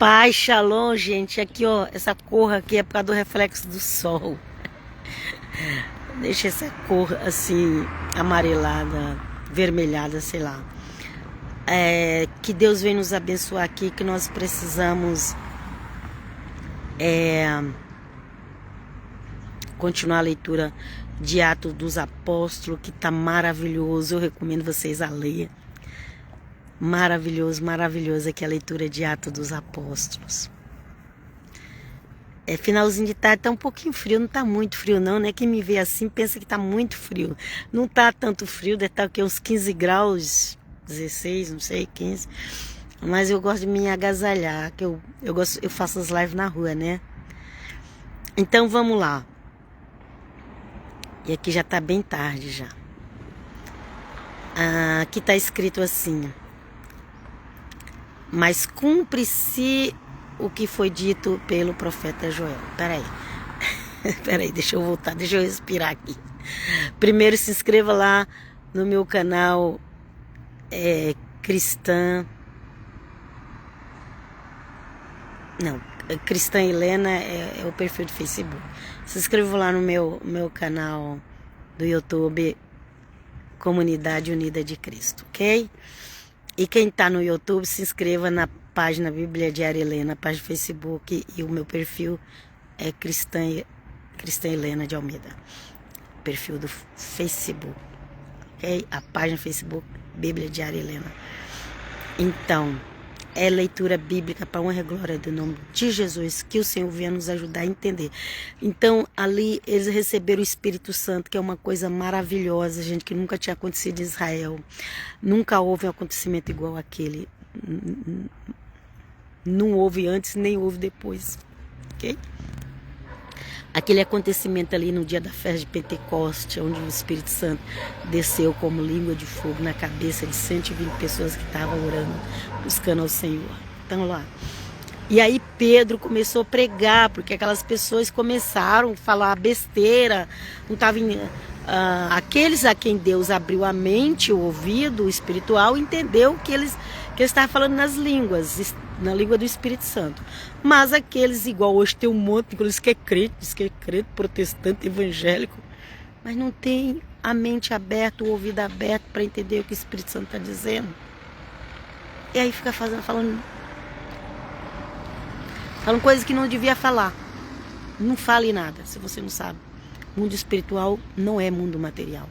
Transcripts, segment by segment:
Paz, shalom, gente. Aqui, ó, essa cor aqui é por causa do reflexo do sol. Deixa essa cor assim, amarelada, vermelhada, sei lá. Que Deus venha nos abençoar aqui, que nós precisamos continuar a leitura de Atos dos Apóstolos, que tá maravilhoso. Eu recomendo vocês a ler. Maravilhoso, maravilhoso aqui a leitura de Atos dos Apóstolos. Finalzinho de tarde, tá um pouquinho frio, não tá muito frio não, né? Quem me vê assim pensa que tá muito frio. Não tá tanto frio, deve estar uns 15 graus, 16, não sei, 15. Mas eu gosto de me agasalhar, que eu faço as lives na rua, né? Então vamos lá. E aqui já tá bem tarde já. Aqui tá escrito assim: mas cumpre-se o que foi dito pelo profeta Joel. Peraí, deixa eu voltar, deixa eu respirar aqui. Primeiro se inscreva lá no meu canal Cristã Helena é o perfil do Facebook. Se inscreva lá no meu canal do YouTube, Comunidade Unida de Cristo, ok? E quem está no YouTube, se inscreva na página Bíblia Diária Helena, página do Facebook, e o meu perfil é Cristã Helena de Almeida, perfil do Facebook, ok? A página Facebook Bíblia Diária Helena. Então, é leitura bíblica para honra e glória do nome de Jesus, que o Senhor venha nos ajudar a entender. Então, ali eles receberam o Espírito Santo, que é uma coisa maravilhosa, gente, que nunca tinha acontecido em Israel. Nunca houve um acontecimento igual àquele. Não houve antes, nem houve depois, ok? Aquele acontecimento ali no dia da festa de Pentecoste, onde o Espírito Santo desceu como língua de fogo na cabeça de 120 pessoas que estavam orando, buscando ao Senhor. Então lá. E aí Pedro começou a pregar, porque aquelas pessoas começaram a falar besteira, não estavam... aqueles a quem Deus abriu a mente, o ouvido, o espiritual, entendeu que eles estavam falando nas línguas, na língua do Espírito Santo. Mas aqueles, igual hoje tem um monte, diz que é crente, protestante, evangélico, mas não tem a mente aberta, o ouvido aberto para entender o que o Espírito Santo está dizendo. E aí fica falando coisas que não devia falar. Não fale nada, se você não sabe. Mundo espiritual não é mundo material.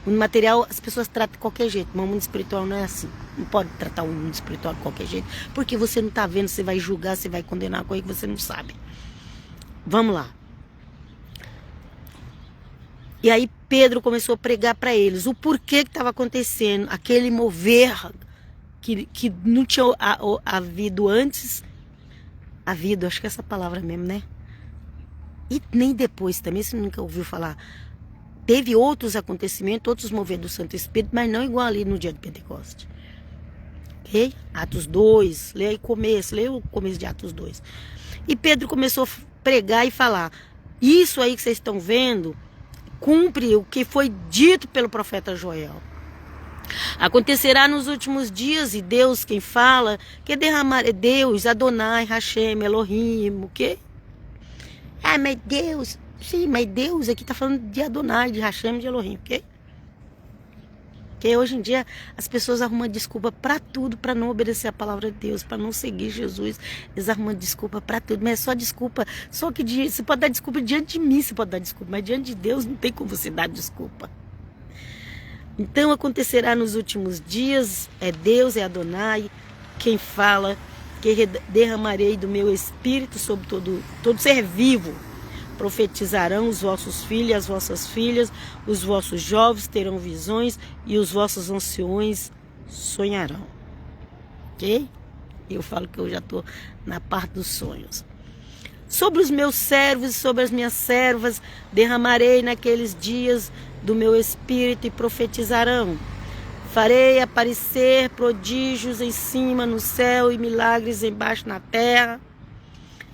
Mundo material as pessoas tratam de qualquer jeito, mas o mundo espiritual não é assim. Não pode tratar o mundo espiritual de qualquer jeito, porque você não está vendo, você vai julgar, você vai condenar coisa que você não sabe. Vamos lá. E aí Pedro começou a pregar para eles o porquê que estava acontecendo, aquele mover que não tinha havido antes, acho que é essa palavra mesmo, né? E nem depois também, você nunca ouviu falar. Teve outros acontecimentos, outros moveres do Santo Espírito, mas não igual ali no dia de Pentecoste. Ok? Atos 2, leia o começo de Atos 2. E Pedro começou a pregar e falar: isso aí que vocês estão vendo, cumpre o que foi dito pelo profeta Joel. Acontecerá nos últimos dias, e Deus quem fala, que derramar Deus, Adonai, Hashem, Elohim, o quê? Mas Deus... Sim, mas Deus aqui está falando de Adonai, de Hashem, de Elohim, ok? Porque hoje em dia as pessoas arrumam desculpa para tudo, para não obedecer a palavra de Deus, para não seguir Jesus. Eles arrumam desculpa para tudo, mas é só desculpa. Só que você pode dar desculpa diante de mim, você pode dar desculpa, mas diante de Deus não tem como você dar desculpa. Então acontecerá nos últimos dias, é Deus, é Adonai, quem fala, que derramarei do meu espírito sobre todo ser vivo. Profetizarão os vossos filhos e as vossas filhas, os vossos jovens terão visões e os vossos anciões sonharão. Ok? Eu falo que eu já estou na parte dos sonhos. Sobre os meus servos e sobre as minhas servas derramarei naqueles dias do meu espírito e profetizarão. Farei aparecer prodígios em cima no céu e milagres embaixo na terra.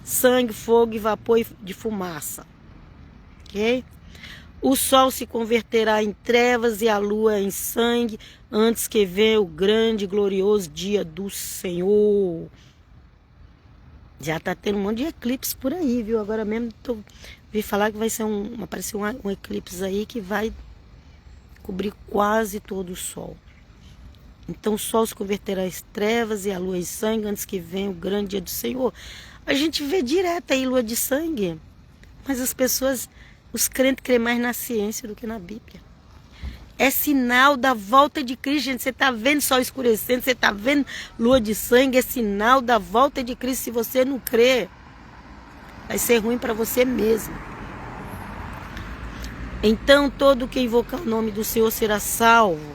Sangue, fogo e vapor de fumaça. Ok? O sol se converterá em trevas e a lua em sangue antes que venha o grande e glorioso dia do Senhor. Já tá tendo um monte de eclipse por aí, viu? Agora mesmo vi falar que vai ser aparecer um eclipse aí que vai cobrir quase todo o sol. Então o sol se converterá em trevas e a lua em sangue antes que venha o grande dia do Senhor. A gente vê direto aí lua de sangue, mas as pessoas, os crentes creem mais na ciência do que na Bíblia. É sinal da volta de Cristo, gente. Você está vendo sol escurecendo, você está vendo lua de sangue, é sinal da volta de Cristo. Se você não crê, vai ser ruim para você mesmo. Então, todo que invocar o nome do Senhor será salvo.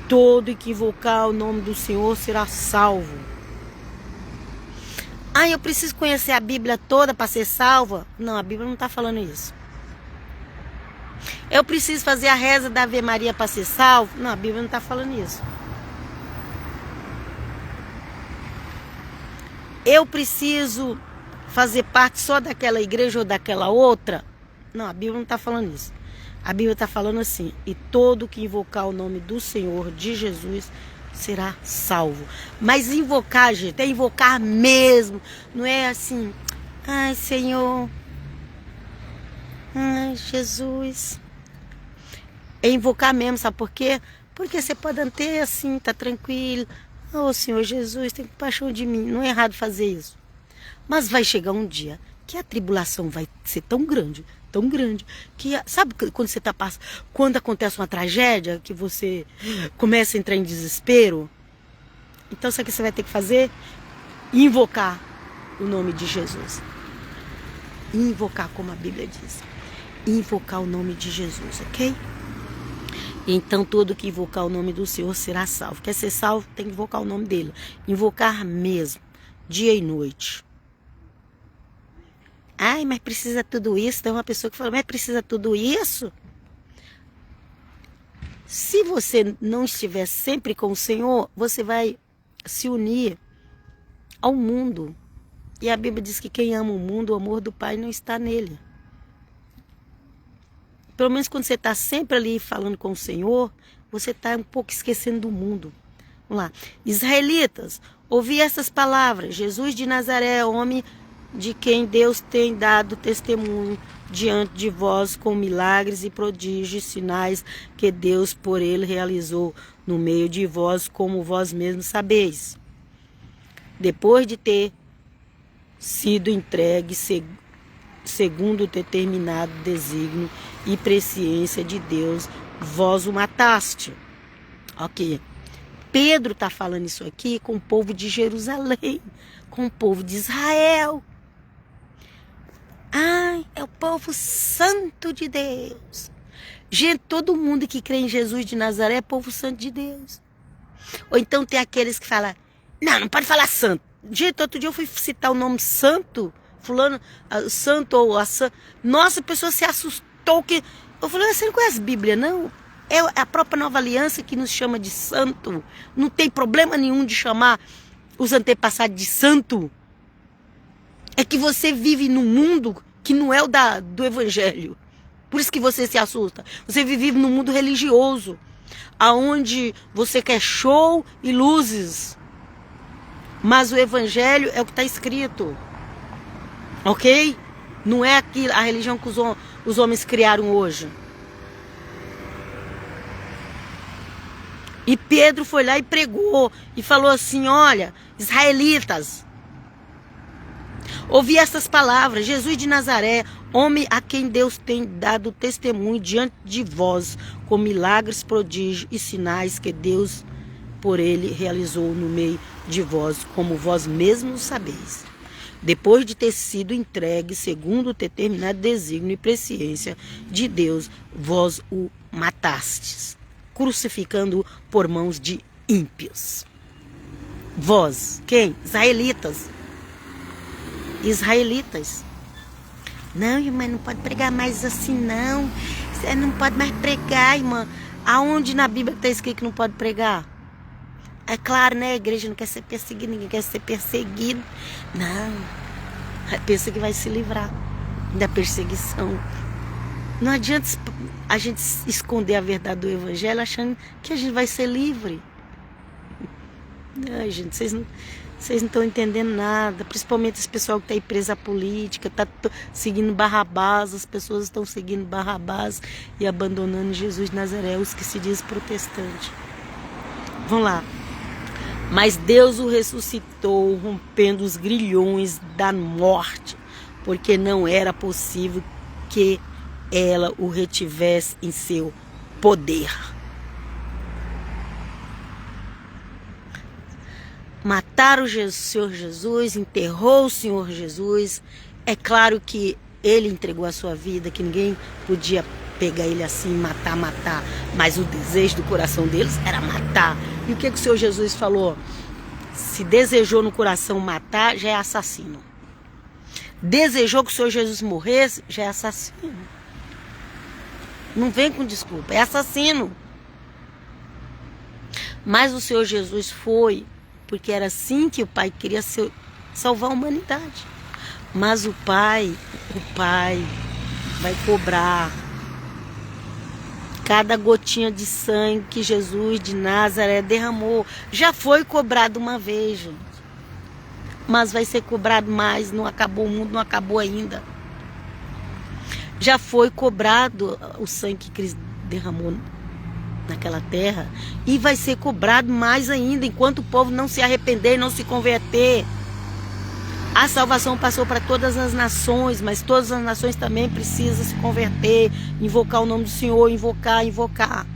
Todo que invocar o nome do Senhor será salvo. Ah, eu preciso conhecer a Bíblia toda para ser salva? Não, a Bíblia não está falando isso. Eu preciso fazer a reza da Ave Maria para ser salvo? Não, a Bíblia não está falando isso. Eu preciso fazer parte só daquela igreja ou daquela outra? Não, a Bíblia não está falando isso. A Bíblia está falando assim: e todo que invocar o nome do Senhor, de Jesus, será salvo. Mas invocar, gente, é invocar mesmo. Não é assim, ai Senhor, ai Jesus. É invocar mesmo, sabe por quê? Porque você pode ter assim, tá tranquilo. Oh Senhor Jesus, tem compaixão de mim. Não é errado fazer isso. Mas vai chegar um dia que a tribulação vai ser tão grande, que sabe quando você tá passando, quando acontece uma tragédia, que você começa a entrar em desespero? Então sabe o que você vai ter que fazer? Invocar o nome de Jesus. Invocar como a Bíblia diz. Invocar o nome de Jesus, ok? Então todo que invocar o nome do Senhor será salvo. Quer ser salvo? Tem que invocar o nome dele. Invocar mesmo, dia e noite. Ai, mas precisa tudo isso? Tem uma pessoa que fala, mas precisa tudo isso? Se você não estiver sempre com o Senhor, você vai se unir ao mundo. E a Bíblia diz que quem ama o mundo, o amor do Pai não está nele. Pelo menos quando você está sempre ali falando com o Senhor, você está um pouco esquecendo do mundo. Vamos lá. Israelitas, ouvi essas palavras. Jesus de Nazaré, homem de quem Deus tem dado testemunho diante de vós com milagres e prodígios, sinais que Deus por ele realizou no meio de vós, como vós mesmos sabeis. Depois de ter sido entregue segundo o determinado desígnio e presciência de Deus, vós o mataste. Ok. Pedro está falando isso aqui com o povo de Jerusalém, com o povo de Israel. Ai, é o povo santo de Deus. Gente, todo mundo que crê em Jesus de Nazaré é povo santo de Deus. Ou então tem aqueles que falam, não pode falar santo. Gente, outro dia eu fui citar o nome santo, fulano, santo ou a santo. Nossa, a pessoa se assustou que... Eu falei, você não conhece a Bíblia, não? É a própria Nova Aliança que nos chama de santo. Não tem problema nenhum de chamar os antepassados de santo. É que você vive num mundo que não é o do Evangelho. Por isso que você se assusta. Você vive num mundo religioso, aonde você quer show e luzes. Mas o Evangelho é o que está escrito. Ok? Não é a religião que os homens criaram hoje. E Pedro foi lá e pregou. E falou assim, olha, israelitas, ouvi essas palavras. Jesus de Nazaré, homem a quem Deus tem dado testemunho diante de vós, com milagres, prodígios e sinais que Deus por ele realizou no meio de vós, como vós mesmos sabeis. Depois de ter sido entregue segundo o determinado desígnio e presciência de Deus, vós o matastes, crucificando-o por mãos de ímpios. Vós, quem? Israelitas. Israelitas. Não, irmã, não pode pregar mais assim, não. Você não pode mais pregar, irmã. Aonde na Bíblia está escrito que não pode pregar? É claro, né? A igreja não quer ser perseguida, ninguém quer ser perseguido. Não. Pensa que vai se livrar da perseguição. Não adianta a gente esconder a verdade do Evangelho achando que a gente vai ser livre. Ai, gente, vocês não estão entendendo nada, principalmente esse pessoal que está aí preso à política, está seguindo Barrabás, as pessoas estão seguindo Barrabás e abandonando Jesus de Nazaré, os que se diz protestante. Vamos lá. Mas Deus o ressuscitou, rompendo os grilhões da morte, porque não era possível que ela o retivesse em seu poder. Mataram o Senhor Jesus, enterrou o Senhor Jesus. É claro que ele entregou a sua vida, que ninguém podia pegar ele assim, matar. Mas o desejo do coração deles era matar. E o que o Senhor Jesus falou? Se desejou no coração matar, já é assassino. Desejou que o Senhor Jesus morresse, já é assassino. Não vem com desculpa, é assassino. Mas o Senhor Jesus foi, porque era assim que o Pai queria salvar a humanidade. Mas o Pai vai cobrar cada gotinha de sangue que Jesus de Nazaré derramou. Já foi cobrado uma vez, gente. Mas vai ser cobrado mais, não acabou o mundo, não acabou ainda. Já foi cobrado o sangue que Cristo derramou naquela terra e vai ser cobrado mais ainda enquanto o povo não se arrepender, não se converter. A salvação passou para todas as nações, mas todas as nações também precisam se converter, invocar o nome do Senhor, invocar.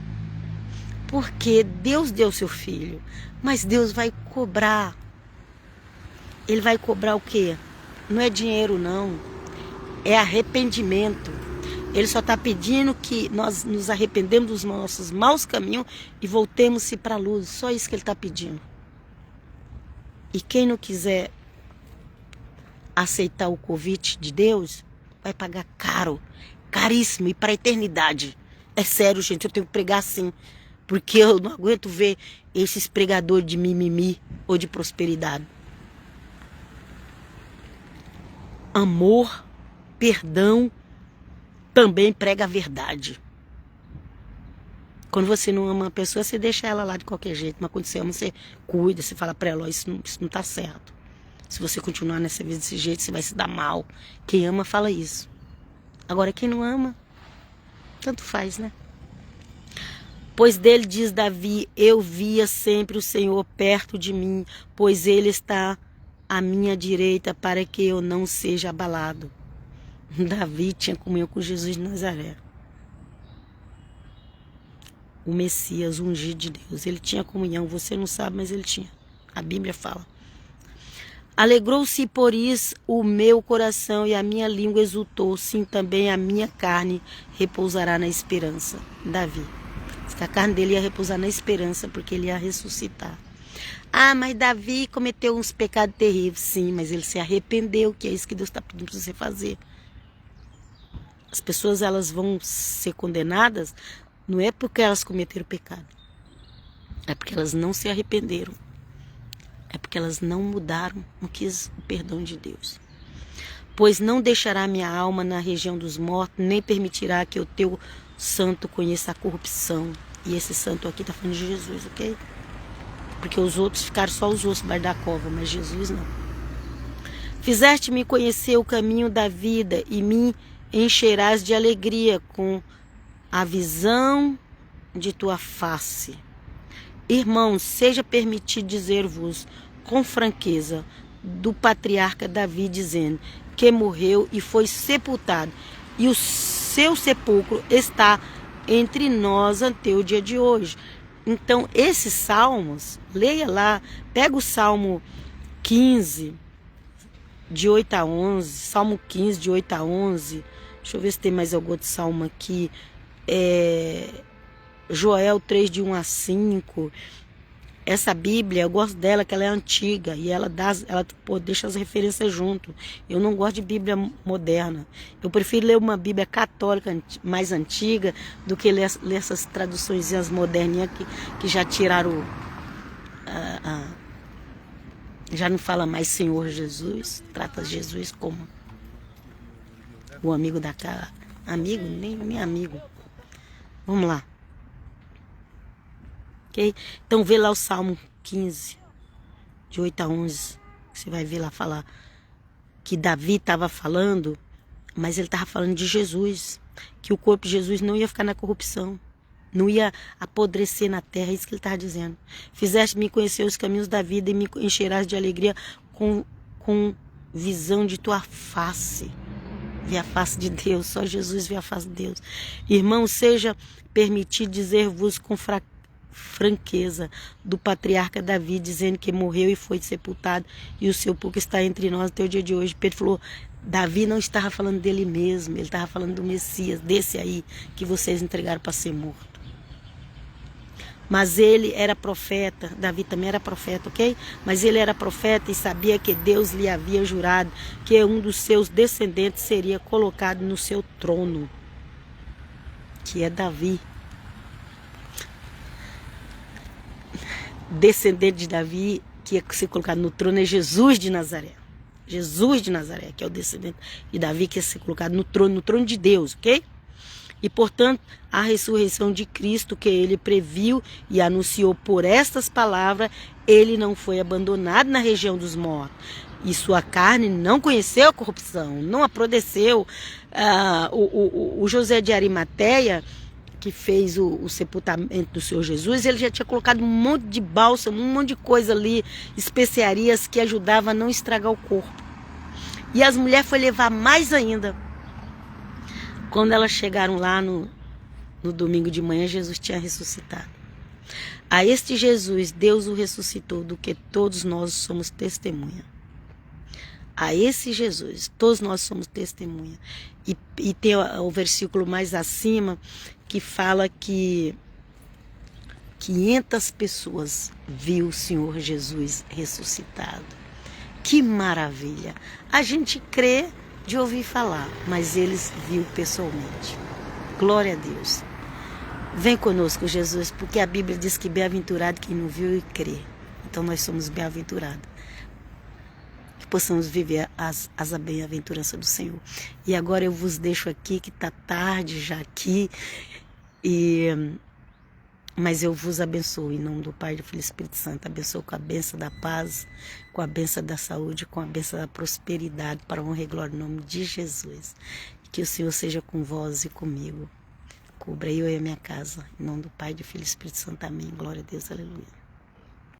Porque Deus deu seu filho, mas Deus vai cobrar. Ele vai cobrar o quê? Não é dinheiro não, é arrependimento. Ele só está pedindo que nós nos arrependemos dos nossos maus caminhos e voltemos-se para a luz. Só isso que ele está pedindo. E quem não quiser aceitar o convite de Deus, vai pagar caro, caríssimo e para a eternidade. É sério, gente, eu tenho que pregar assim, porque eu não aguento ver esses pregadores de mimimi ou de prosperidade. Amor, perdão, também prega a verdade. Quando você não ama uma pessoa, você deixa ela lá de qualquer jeito. Mas quando você ama, você cuida, você fala pra ela, isso não tá certo. Se você continuar nessa vida desse jeito, você vai se dar mal. Quem ama, fala isso. Agora, quem não ama, tanto faz, né? Pois dele diz Davi, eu via sempre o Senhor perto de mim, pois ele está à minha direita para que eu não seja abalado. Davi tinha comunhão com Jesus de Nazaré. O Messias, o ungido de Deus. Ele tinha comunhão, você não sabe, mas ele tinha. A Bíblia fala. Alegrou-se por isso o meu coração e a minha língua exultou. Sim, também a minha carne repousará na esperança. Davi. A carne dele ia repousar na esperança, porque ele ia ressuscitar. Ah, mas Davi cometeu uns pecados terríveis. Sim, mas ele se arrependeu, que é isso que Deus está pedindo para você fazer. As pessoas, elas vão ser condenadas, não é porque elas cometeram pecado. É porque elas não se arrependeram. É porque elas não mudaram, não quis o perdão de Deus. Pois não deixará minha alma na região dos mortos, nem permitirá que o teu santo conheça a corrupção. E esse santo aqui está falando de Jesus, ok? Porque os outros ficaram só os ossos debaixo da cova, mas Jesus não. Fizeste-me conhecer o caminho da vida e me encherás de alegria com a visão de tua face. Irmãos, seja permitido dizer-vos com franqueza do patriarca Davi, dizendo que morreu e foi sepultado, e o seu sepulcro está entre nós até o dia de hoje. Então, esses salmos, leia lá, pega o Salmo 15, de 8 a 11, Salmo 15, de 8 a 11, deixa eu ver se tem mais algum outro salmo aqui, Joel 3, de 1 a 5, essa Bíblia, eu gosto dela, que ela é antiga, e ela deixa as referências junto. Eu não gosto de Bíblia moderna. Eu prefiro ler uma Bíblia católica mais antiga do que ler essas traduções moderninhas que já tiraram... já não fala mais Senhor Jesus, trata Jesus como o amigo da cara. Amigo? Nem amigo. Vamos lá. Okay? Então vê lá o Salmo 15. de 8 a 11, você vai ver lá falar que Davi estava falando, mas ele estava falando de Jesus, que o corpo de Jesus não ia ficar na corrupção, não ia apodrecer na terra, é isso que ele estava dizendo. Fizeste-me conhecer os caminhos da vida e me encherás de alegria com visão de tua face. Ver a face de Deus, só Jesus vê a face de Deus. Irmão, seja permitido dizer-vos com franqueza do patriarca Davi, dizendo que morreu e foi sepultado, e o seu pouco está entre nós até o dia de hoje. Pedro falou, Davi não estava falando dele mesmo, ele estava falando do Messias, desse aí que vocês entregaram para ser morto. Mas ele era profeta, Davi também era profeta, ok? Mas ele era profeta e sabia que Deus lhe havia jurado que um dos seus descendentes seria colocado no seu trono, que é Davi. Descendente de Davi, que ia ser colocado no trono, é Jesus de Nazaré. Jesus de Nazaré, que é o descendente de Davi, que ia ser colocado no trono de Deus, ok? E, portanto, a ressurreição de Cristo que ele previu e anunciou por estas palavras, ele não foi abandonado na região dos mortos. E sua carne não conheceu a corrupção, não apodreceu. O José de Arimateia, que fez o sepultamento do Senhor Jesus, ele já tinha colocado um monte de bálsamo, um monte de coisa ali, especiarias que ajudavam a não estragar o corpo. E as mulheres foram levar mais ainda. Quando elas chegaram lá no domingo de manhã, Jesus tinha ressuscitado. A este Jesus, Deus o ressuscitou, do que todos nós somos testemunha. A esse Jesus, todos nós somos testemunha. E tem o versículo mais acima, que fala que 500 pessoas viu o Senhor Jesus ressuscitado. Que maravilha! A gente crê de ouvir falar, mas eles viu pessoalmente. Glória a Deus. Vem conosco, Jesus, porque a Bíblia diz que bem-aventurado quem não viu e crê. Então nós somos bem-aventurados. Que possamos viver as bem-aventuranças do Senhor. E agora eu vos deixo aqui, que está tarde já aqui, mas eu vos abençoo em nome do Pai, do Filho e do Espírito Santo. Abençoo com a bênção da paz, com a bênção da saúde, com a bênção da prosperidade, para a honra e glória em nome de Jesus. Que o Senhor seja com vós e comigo. Cubra eu e a minha casa. Em nome do Pai, do Filho e do Espírito Santo. Amém. Glória a Deus. Aleluia.